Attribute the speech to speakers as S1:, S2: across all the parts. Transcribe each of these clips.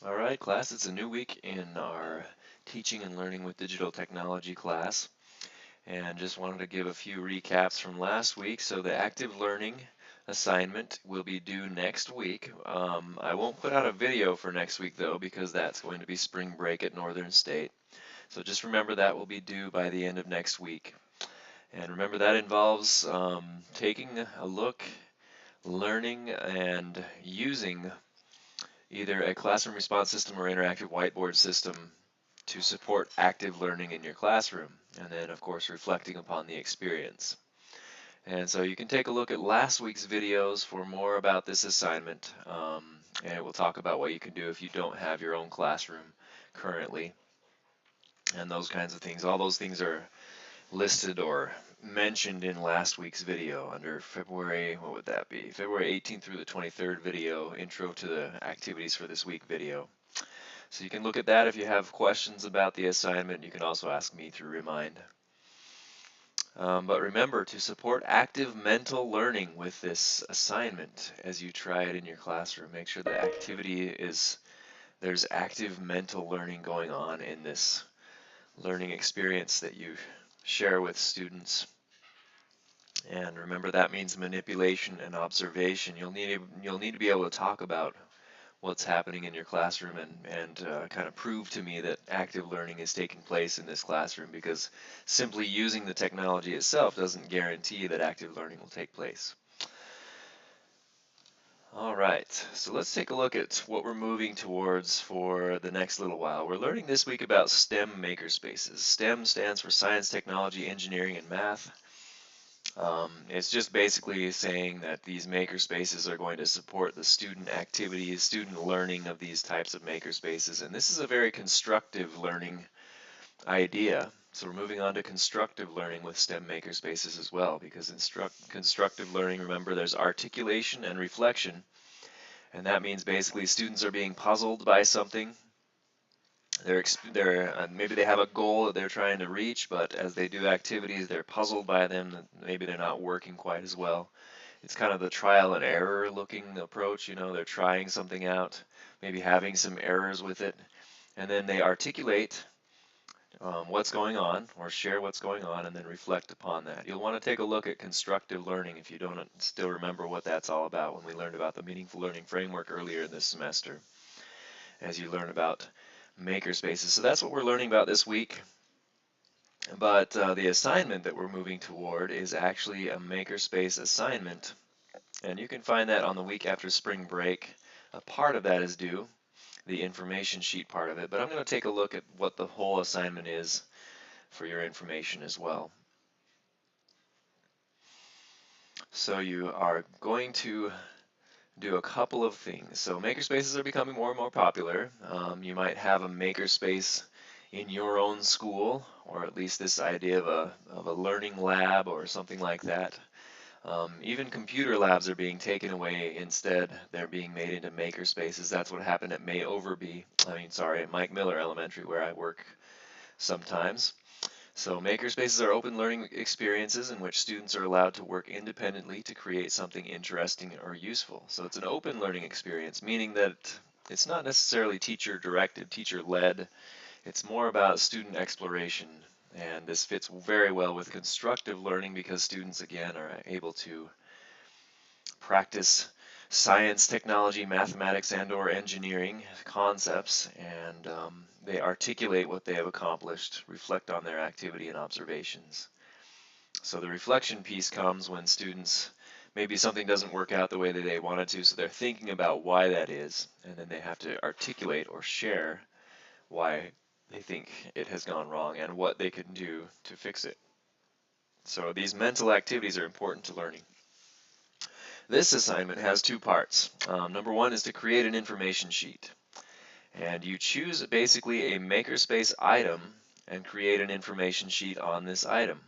S1: All right, class, it's a new week in our Teaching and Learning with Digital Technology class, and just wanted to give a few recaps from last week. So the active learning assignment will be due next week. I won't put out a video for next week though, because that's going to be spring break at Northern State. So just remember that will be due by the end of next week. And remember that involves taking a look, learning, and using either a classroom response system or interactive whiteboard system to support active learning in your classroom, and then of course reflecting upon the experience. And so you can take a look at last week's videos for more about this assignment, and it will talk about what you can do if you don't have your own classroom currently, and those kinds of things. All those things are listed or mentioned in last week's video under February, what would that be? February 18th through the 23rd video, intro to the activities for this week video. So you can look at that if you have questions about the assignment. You can also ask me through Remind. But remember to support active mental learning with this assignment as you try it in your classroom. Make sure the activity is, there's active mental learning going on in this learning experience that you share with students. And remember that means manipulation and observation. You'll need to be able to talk about what's happening in your classroom and kind of prove to me that active learning is taking place in this classroom, because simply using the technology itself doesn't guarantee that active learning will take place. All right, so let's take a look at what we're moving towards for the next little while. We're learning this week about STEM makerspaces. STEM stands for science, technology, engineering, and math. It's just basically saying that these makerspaces are going to support the student activities, student learning of these types of makerspaces, and this is a very constructive learning idea. So we're moving on to constructive learning with STEM makerspaces as well, because constructive learning, remember, there's articulation and reflection, and that means basically students are being puzzled by something. Maybe they have a goal that they're trying to reach, but as they do activities, they're puzzled by them. Maybe they're not working quite as well. It's kind of the trial and error looking approach. They're trying something out, maybe having some errors with it, and then they articulate what's going on or share what's going on and then reflect upon that. You'll want to take a look at constructive learning if you don't still remember what that's all about when we learned about the meaningful learning framework earlier in this semester, as you learn about makerspaces. So that's what we're learning about this week. But the assignment that we're moving toward is actually a Makerspace assignment. And you can find that on the week after spring break. A part of that is due, the information sheet part of it. But I'm going to take a look at what the whole assignment is for your information as well. So you are going to do a couple of things. So makerspaces are becoming more and more popular. You might have a makerspace in your own school, or at least this idea of a learning lab or something like that. Even computer labs are being taken away. Instead, they're being made into makerspaces. That's what happened at at Mike Miller Elementary, where I work sometimes. So makerspaces are open learning experiences in which students are allowed to work independently to create something interesting or useful. So it's an open learning experience, meaning that it's not necessarily teacher-directed, teacher-led. It's more about student exploration, and this fits very well with constructive learning because students, again, are able to practice science, technology, mathematics, and/or engineering concepts, and they articulate what they have accomplished, reflect on their activity and observations. So the reflection piece comes when students, maybe something doesn't work out the way that they wanted to, so they're thinking about why that is, and then they have to articulate or share why they think it has gone wrong and what they can do to fix it. So these mental activities are important to learning. This assignment has two parts. Number one is to create an information sheet. And you choose basically a Makerspace item and create an information sheet on this item.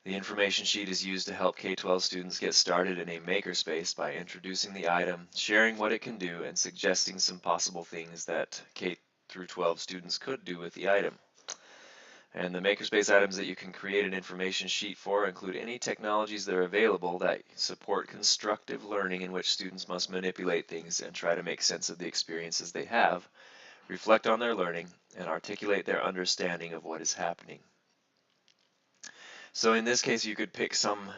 S1: The information sheet is used to help K-12 students get started in a Makerspace by introducing the item, sharing what it can do, and suggesting some possible things that K through 12 students could do with the item. And the Makerspace items that you can create an information sheet for include any technologies that are available that support constructive learning, in which students must manipulate things and try to make sense of the experiences they have, reflect on their learning, and articulate their understanding of what is happening. So in this case, you could pick some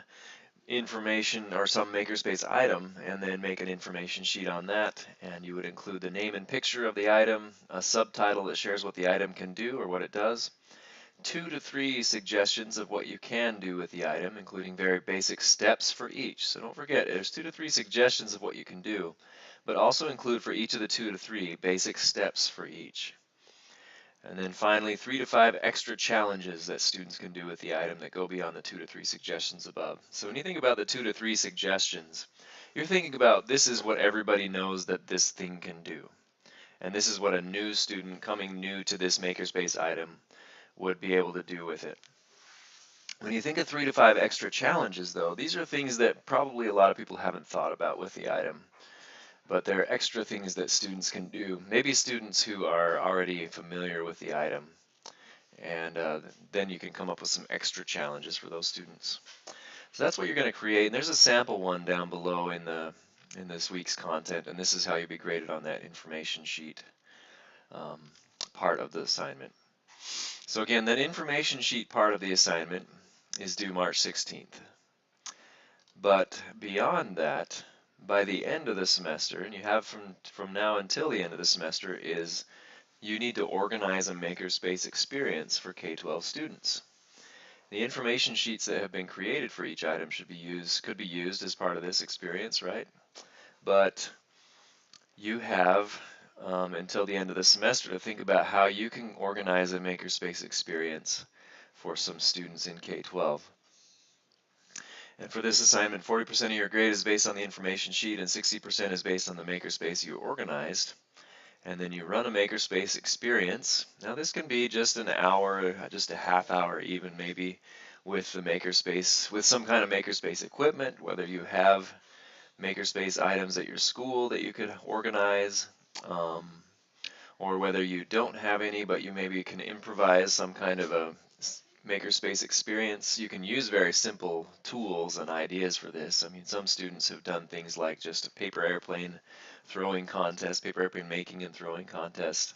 S1: information or some Makerspace item and then make an information sheet on that, and you would include the name and picture of the item, a subtitle that shares what the item can do or what it does, 2 to 3 suggestions of what you can do with the item, including very basic steps for each. So don't forget, there's 2 to 3 suggestions of what you can do, but also include for each of the 2 to 3 basic steps for each. And then finally, 3 to 5 extra challenges that students can do with the item that go beyond the 2 to 3 suggestions above. So when you think about the 2 to 3 suggestions, you're thinking about this is what everybody knows that this thing can do. And this is what a new student coming new to this Makerspace item would be able to do with it. When you think of 3 to 5 extra challenges, though, these are things that probably a lot of people haven't thought about with the item, but they're extra things that students can do. Maybe students who are already familiar with the item, and then you can come up with some extra challenges for those students. So that's what you're going to create, and there's a sample one down below in this week's content, and this is how you'll be graded on that information sheet part of the assignment. So again, that information sheet part of the assignment is due March 16th. But beyond that, by the end of the semester, and you have from now until the end of the semester, is you need to organize a Makerspace experience for K-12 students. The information sheets that have been created for each item could be used as part of this experience, right? But you have until the end of the semester to think about how you can organize a Makerspace experience for some students in K-12. And for this assignment, 40% of your grade is based on the information sheet and 60% is based on the Makerspace you organized. And then you run a Makerspace experience. Now this can be just an hour, just a half hour even maybe, with the Makerspace, with some kind of Makerspace equipment, whether you have Makerspace items at your school that you could organize, or whether you don't have any but you maybe can improvise some kind of a Makerspace experience. You can use very simple tools and ideas for this. I mean, some students have done things like just a paper airplane throwing contest, paper airplane making and throwing contest,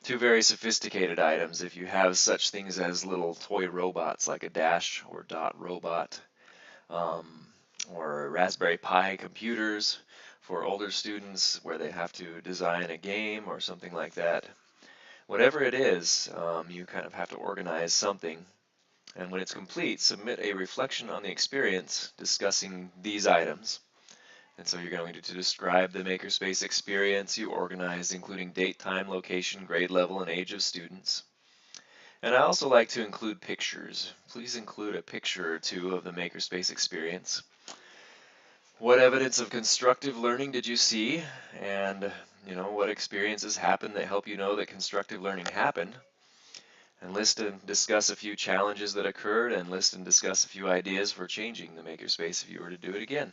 S1: to very sophisticated items. If you have such things as little toy robots like a dash or dot robot, or Raspberry Pi computers for older students where they have to design a game or something like that. Whatever it is, you kind of have to organize something, and when it's complete, submit a reflection on the experience discussing these items. And so you're going to describe the Makerspace experience you organized, including date, time, location, grade level, and age of students. And I also like to include pictures. Please include a picture or two of the Makerspace experience. What evidence of constructive learning did you see? And what experiences happened that help you know that constructive learning happened? And list and discuss a few challenges that occurred, and list and discuss a few ideas for changing the Makerspace if you were to do it again.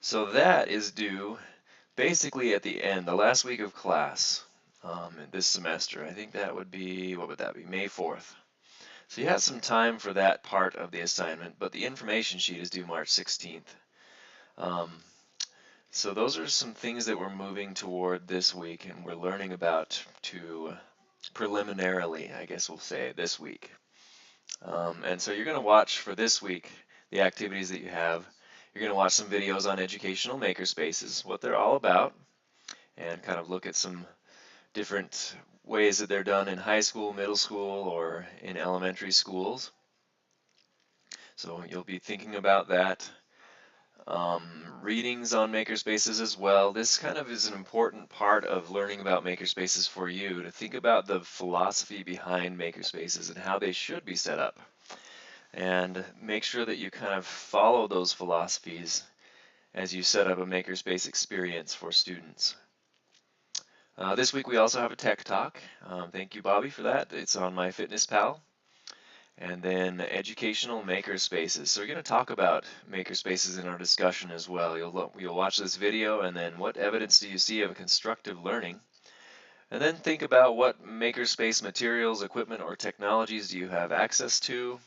S1: So that is due basically at the end, the last week of class this semester. I think that would be, what would that be, May 4th. So you have some time for that part of the assignment, but the information sheet is due March 16th. So those are some things that we're moving toward this week and we're learning about preliminarily, I guess we'll say, this week. And so you're going to watch for this week the activities that you have. You're going to watch some videos on educational makerspaces, what they're all about, and kind of look at some different ways that they're done in high school, middle school, or in elementary schools. So you'll be thinking about that. Readings on Makerspaces as well. This kind of is an important part of learning about Makerspaces for you, to think about the philosophy behind Makerspaces and how they should be set up. And make sure that you kind of follow those philosophies as you set up a Makerspace experience for students. This week we also have a Tech Talk. Thank you, Bobby, for that. It's on MyFitnessPal. And then educational Makerspaces. So we're going to talk about Makerspaces in our discussion as well. You'll watch this video, and then what evidence do you see of constructive learning And then think about what Makerspace materials, equipment, or technologies do you have access to.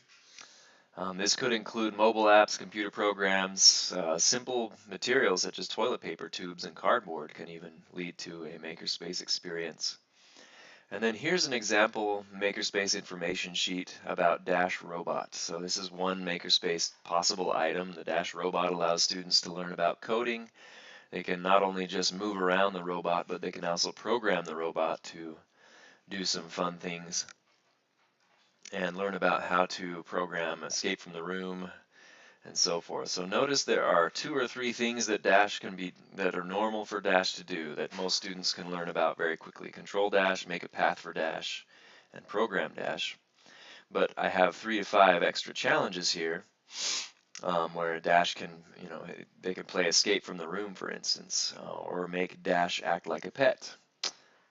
S1: This could include mobile apps, computer programs, simple materials such as toilet paper tubes and cardboard can even lead to a Makerspace experience. And then here's an example Makerspace information sheet about Dash Robot. So this is one Makerspace possible item. The Dash Robot allows students to learn about coding. They can not only just move around the robot, but they can also program the robot to do some fun things and learn about how to program escape from the room and so forth. So notice there are 2 or 3 things that that are normal for Dash to do that most students can learn about very quickly. Control Dash, make a path for Dash, and program Dash. But I have 3 to 5 extra challenges here where Dash can, they can play escape from the room, for instance, or make Dash act like a pet,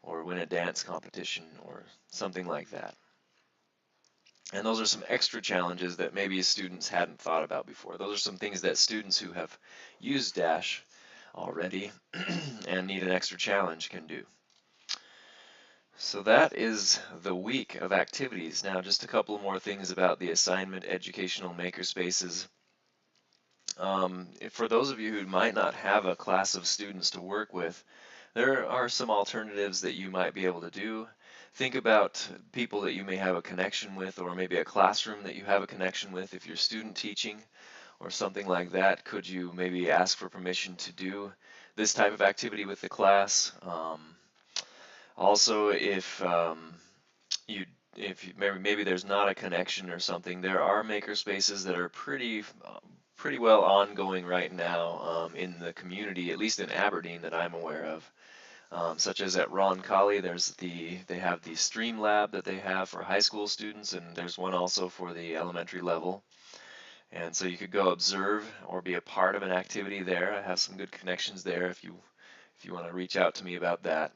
S1: or win a dance competition, or something like that. And those are some extra challenges that maybe students hadn't thought about before. Those are some things that students who have used Dash already and need an extra challenge can do. So that is the week of activities. Now just a couple more things about the assignment educational makerspaces. For those of you who might not have a class of students to work with, there are some alternatives that you might be able to do. Think about people that you may have a connection with, or maybe a classroom that you have a connection with. If you're student teaching or something like that, could you maybe ask for permission to do this type of activity with the class? Also, if maybe there's not a connection or something, there are makerspaces that are pretty well ongoing right now in the community, at least in Aberdeen, that I'm aware of. Such as at Ron Colley, they have the Stream Lab that they have for high school students, and there's one also for the elementary level. And so you could go observe or be a part of an activity there. I have some good connections there if you want to reach out to me about that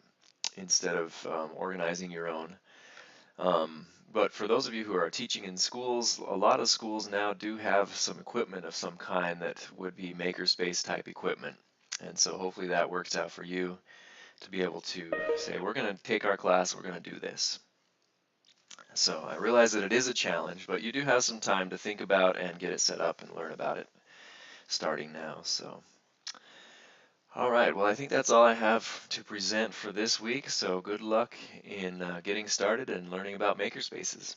S1: instead of organizing your own. But for those of you who are teaching in schools, a lot of schools now do have some equipment of some kind that would be makerspace type equipment. And so hopefully that works out for you to be able to say, we're going to take our class, we're going to do this. So I realize that it is a challenge, but you do have some time to think about and get it set up and learn about it starting now. So, all right, well, I think that's all I have to present for this week. So good luck in getting started and learning about makerspaces.